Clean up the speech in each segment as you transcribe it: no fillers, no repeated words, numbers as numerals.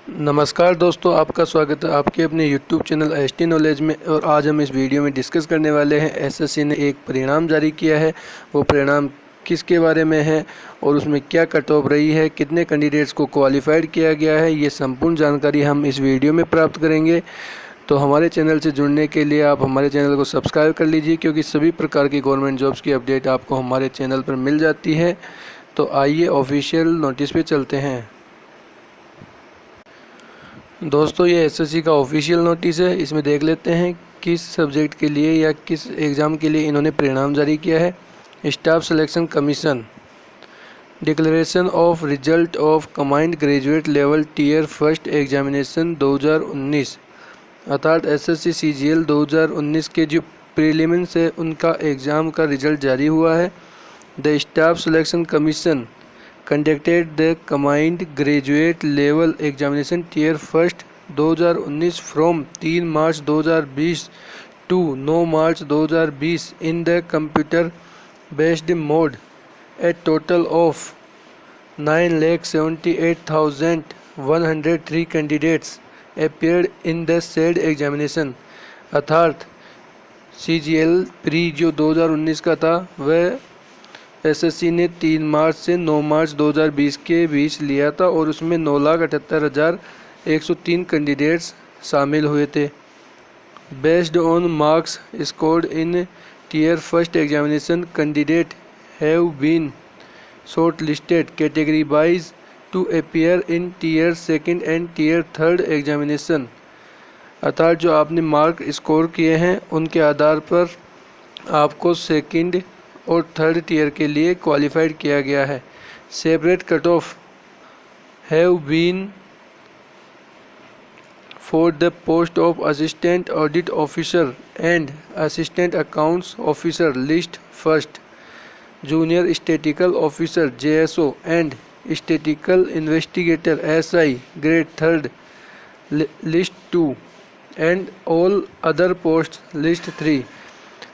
नमस्कार दोस्तों, आपका स्वागत है आपके अपने YouTube चैनल एसटी नॉलेज में। और आज हम इस वीडियो में डिस्कस करने वाले हैं एसएससी ने एक परिणाम जारी किया है। वो परिणाम किसके बारे में है और उसमें क्या कट ऑफ रही है, कितने कैंडिडेट्स को क्वालिफाइड किया गया है, ये संपूर्ण जानकारी हम इस वीडियो में प्राप्त करेंगे। तो हमारे चैनल से जुड़ने के लिए आप हमारे चैनल को सब्सक्राइब कर लीजिए, क्योंकि सभी प्रकार की गवर्नमेंट जॉब्स की अपडेट आपको हमारे चैनल पर मिल जाती है। तो आइए ऑफिशियल नोटिस पे चलते हैं। दोस्तों, ये एसएससी का ऑफिशियल नोटिस है। इसमें देख लेते हैं किस सब्जेक्ट के लिए या किस एग्ज़ाम के लिए इन्होंने परिणाम जारी किया है। Staff selection commission declaration of result of combined graduate level tier first examination 2019, अर्थात एसएससी सीजीएल 2019 के जो प्रीलिम्स है उनका एग्ज़ाम का रिजल्ट जारी हुआ है। The staff selection commission conducted the combined graduate level examination tier first 2019 from 3 March 2020 to 9 March 2020 in the computer based mode. A total of 9,78,103 candidates appeared in the said examination। अर्थात CGL pre जो 2019 का था वह SSC ने 3 मार्च से 9 मार्च 2020 के बीच लिया था और उसमें 9,78,103 कैंडिडेट्स शामिल हुए थे। Based on marks scored in tier first examination, candidate have been shortlisted category wise to appear in tier second and tier third examination. अर्थात जो आपने मार्क स्कोर किए हैं उनके आधार पर आपको सेकंड और थर्ड टीयर के लिए क्वालिफाइड किया गया है। Separate cut off have been for the post of assistant audit officer and assistant accounts officer list first, junior statistical officer JSO and statistical investigator SI grade third list 2 and all other post list 3।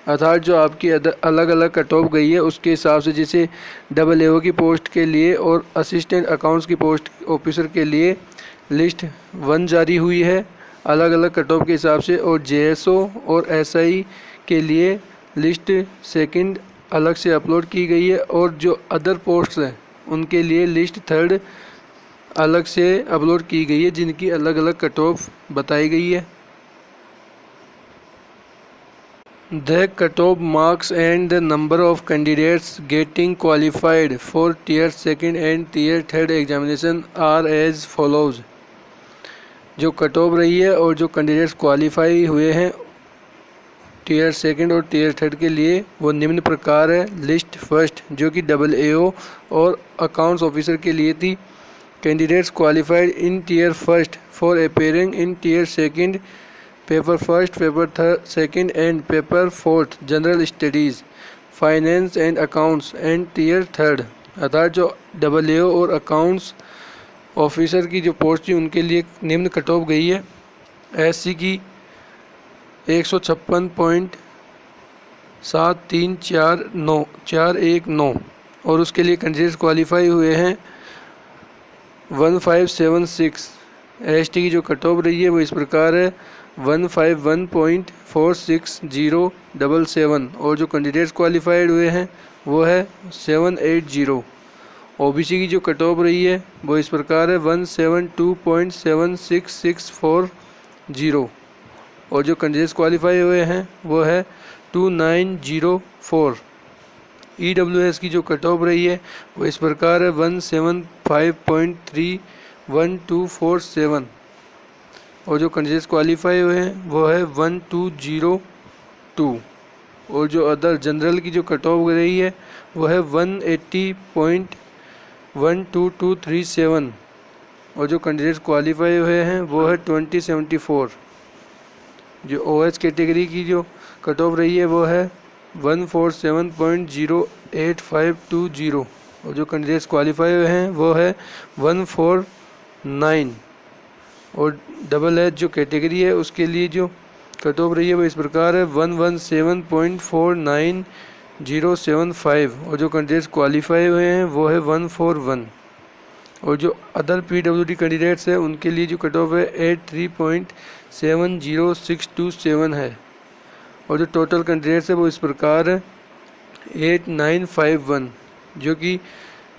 अर्थात जो आपकी अलग अलग cut off गई है उसके हिसाब से, जैसे AA की पोस्ट के लिए और असिस्टेंट अकाउंट्स की पोस्ट ऑफिसर के लिए लिस्ट 1 जारी हुई है अलग अलग कट ऑफ के हिसाब से, और जेएसओ और एसआई के लिए लिस्ट सेकंड अलग से अपलोड की गई है, और जो अदर पोस्ट्स हैं उनके लिए लिस्ट थर्ड अलग से अपलोड की गई है, जिनकी अलग अलग कट ऑफ बताई गई है। The cut-off marks and the number of candidates getting qualified for tier second and tier third examination are as follows। जो कट ऑफ रही है और जो कैंडिडेट्स क्वालिफाई हुए हैं टीयर सेकंड और टीयर थर्ड के लिए वो निम्न प्रकार है। लिस्ट फर्स्ट जो कि AA और अकाउंट्स ऑफिसर के लिए थी। Candidates qualified in tier first for appearing in tier second paper first, paper second and paper fourth general studies, finance and accounts and tier third. अर्थात जो AA और accounts officer की जो post थी उनके लिए निम्न कट ऑफ गई है। एससी की 156.7349 और उसके लिए कैंडिडेट्स क्वालिफाई हुए हैं 1576। एसटी की जो कट ऑफ रही है वो इस प्रकार है 151.46077 और जो कैंडिडेट्स क्वालिफाइड हुए हैं वो है 780। ओबीसी की जो कट ऑफ रही है वो इस प्रकार है 172.76640 और जो कैंडिडेट्स क्वालिफाई हुए हैं वो है 2904। ईडब्ल्यूएस की जो कट ऑफ रही है वो इस प्रकार है 175.31247 और जो कैंडिडेट्स क्वालिफाई हुए हैं वो है 1202। और जो अदर जनरल की जो कट ऑफ रही है वो है 180.12237 और जो कैंडिडेट्स क्वालिफाई हुए हैं वो है 2074। जो ओएच कैटेगरी की जो कट ऑफ रही है वो है 147.08520 और जो कैंडिडेट्स क्वालिफाई हुए हैं वो है 149। और AA जो कैटेगरी है उसके लिए जो कट ऑफ रही है वो इस प्रकार है 117.49075 और जो कैंडिडेट्स क्वालिफाई हुए हैं वो है 141। और जो अदर PWD कैंडिडेट्स है उनके लिए जो कट ऑफ है 83.70627 है। और जो टोटल कैंडिडेट्स है वो इस प्रकार है 8951, जो कि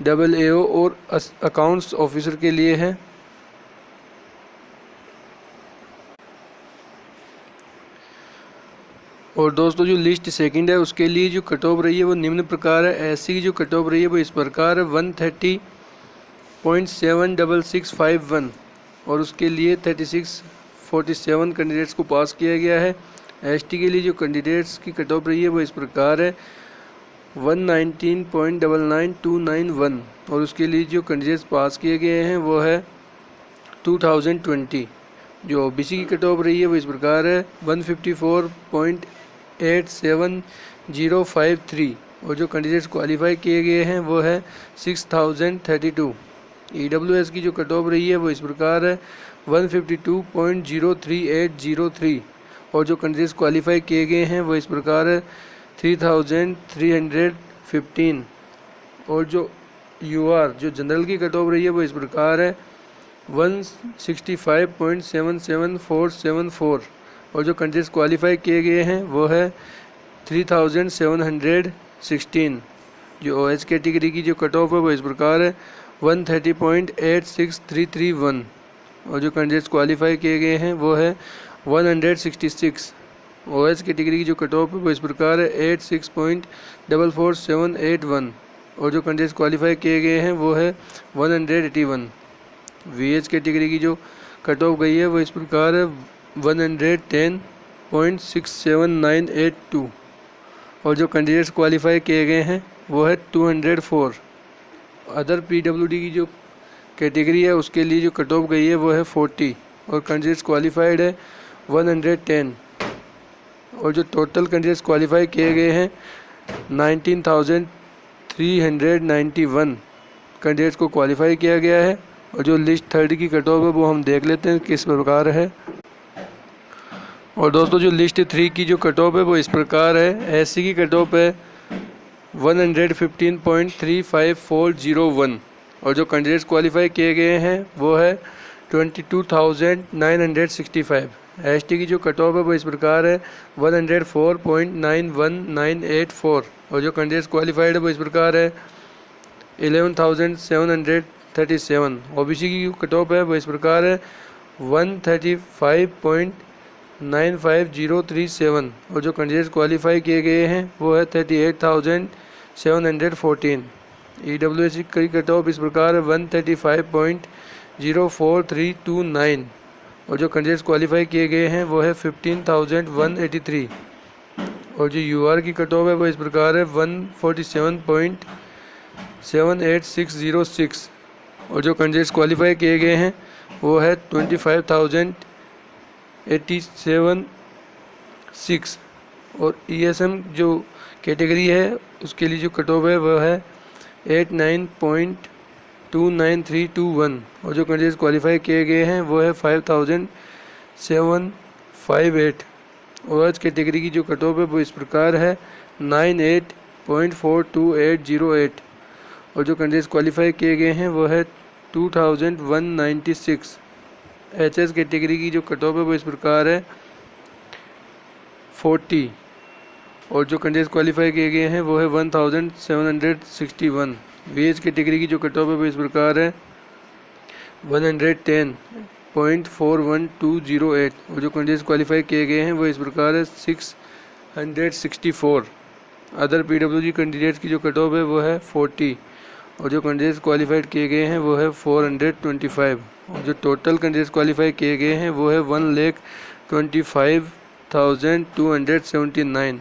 AAO और अकाउंट्स ऑफिसर के लिए है। और दोस्तों जो लिस्ट सेकंड है उसके लिए जो कट ऑफ रही है वो निम्न प्रकार है। एससी की जो कट ऑफ रही है वो इस प्रकार है 130.76651 और उसके लिए 3647 कैंडिडेट्स को पास किया गया है। एसटी के लिए जो कैंडिडेट्स की कट ऑफ रही है वो इस प्रकार है 119.99291 और उसके लिए जो कैंडिडेट्स पास किए गए हैं वो है 2020। जो ओबीसी की कट ऑफ रही है वो इस प्रकार है 154.87053 और जो कैंडिडेट्स क्वालिफाई किए गए हैं वो है 6032। ईडब्ल्यूएस की जो कट ऑफ रही है वो इस प्रकार है 152.03803 और जो कैंडिडेट्स क्वालिफाई किए गए हैं वो इस प्रकार है 3315 और जो यूआर जो जनरल की कट ऑफ रही है वो इस प्रकार है 165.77474 और जो कैंडिडेट्स क्वालिफाई किए गए हैं वो है 3716। जो ओएच कैटेगरी की जो कट ऑफ है वो इस प्रकार है 130.86331 और जो कैंडिडेट्स क्वालिफाई किए गए हैं वो है 166। ओएच कैटेगरी की जो कट ऑफ है वो इस प्रकार है 86.44781 और जो कैंडिडेट्स क्वालिफाई किए गए हैं वो है 181। वीएच कैटेगरी की जो कट ऑफ गई है वो इस प्रकार है 110.67982 और जो कैंडिडेट्स क्वालिफाई किए गए हैं वो है 204। अदर पीडब्ल्यूडी की जो कैटेगरी है उसके लिए जो कट ऑफ गई है वो है 40 और कैंडिडेट्स क्वालिफाइड है 110 और जो टोटल कैंडिडेट्स क्वालिफाई किए गए हैं 19,391 कैंडिडेट्स को क्वालिफाई किया गया है। और जो लिस्ट थर्ड की कट ऑफ है वो हम देख लेते हैं किस प्रकार है। और दोस्तों जो लिस्ट 3 की जो कट ऑफ है वो इस प्रकार है। एससी की कट ऑफ है 115.35401 और जो कैंडिडेट्स क्वालिफाई किए गए हैं वो है 22,965। एसटी की जो कट ऑफ है वो इस प्रकार है 104.91984 और जो कैंडिडेट्स क्वालिफाइड है वो इस प्रकार है 11,737। ओबीसी की कट ऑफ है वो इस प्रकार है 135.95037 और जो कैंडिडेट्स क्वालिफाई किए गए हैं वो है 38,714। ईडब्ल्यूएस की कट ऑफ इस प्रकार है 135.04329 और जो कैंडिडेट्स क्वालिफाई किए गए हैं वो है 15,183 और जो यूआर की कट ऑफ है वो इस प्रकार है 147.78606 और जो कैंडिडेट्स क्वालिफाई किए गए हैं वो है 25,087 और ईएसएम जो कैटेगरी है उसके लिए जो कट ऑफ है वो है 89.29321 और जो कैंडिडेट्स क्वालिफाई किए गए हैं वो है 5,758 और आज कैटेगरी की जो कट ऑफ है वो इस प्रकार है 98.42808 और जो कैंडिडेट्स क्वालिफाई किए गए हैं वो है 2,196। एचएस कैटेगरी की जो कट ऑफ है वो इस प्रकार है 40 और जो कैंडिडेट्स क्वालिफाई किए गए हैं वो है 1,761। वीएच कैटेगरी की जो कट ऑफ है वो इस प्रकार है 110.41208 और जो कैंडिडेट्स क्वालिफाई किए गए हैं वो इस प्रकार है 664। अदर पीडब्ल्यूडी कैंडिडेट्स की जो कट ऑफ है वो है 40 और जो कैंडिडेट्स क्वालिफाइड किए गए हैं वो है 425 और जो टोटल कैंडिडेट्स क्वालिफाई किए गए हैं वो है 1,25,279।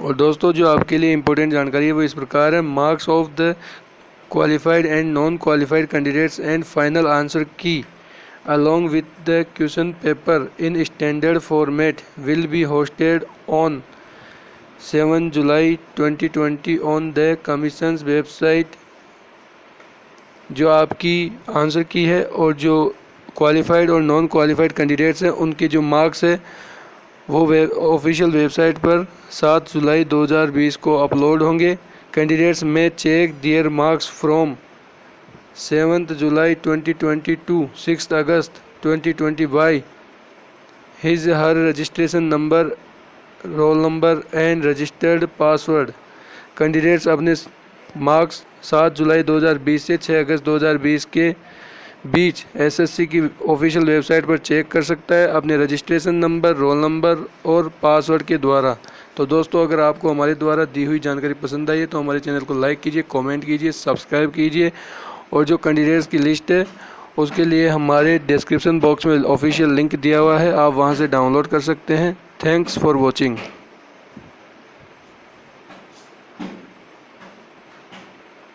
और दोस्तों जो आपके लिए इम्पोर्टेंट जानकारी है वो इस प्रकार है। Marks of the qualified and non qualified candidates and final answer की along with the question paper in standard format will be hosted on 7 July 2020 on the Commission's website। जो आपकी आंसर की है और जो क्वालिफाइड और नॉन क्वालिफाइड कैंडिडेट्स हैं उनके जो मार्क्स है वो ऑफिशियल वेबसाइट पर 7 जुलाई 2020 को अपलोड होंगे। कैंडिडेट्स में check their marks from 7th July 2020 to 6th August 2020 by his her registration number, roll number and registered password। Candidates अपने मार्क्स 7 जुलाई 2020 से 6 अगस्त 2020 के बीच एसएससी की ऑफिशियल वेबसाइट पर चेक कर सकता है अपने रजिस्ट्रेशन नंबर, रोल नंबर और पासवर्ड के द्वारा। तो दोस्तों, अगर आपको हमारे द्वारा दी हुई जानकारी पसंद आई है तो हमारे चैनल को लाइक कीजिए, कमेंट कीजिए, सब्सक्राइब कीजिए। और जो कैंडिडेट्स की लिस्ट है उसके लिए हमारे डिस्क्रिप्शन बॉक्स में ऑफिशियल लिंक दिया हुआ है, आप वहां से डाउनलोड कर सकते हैं। Thanks for watching.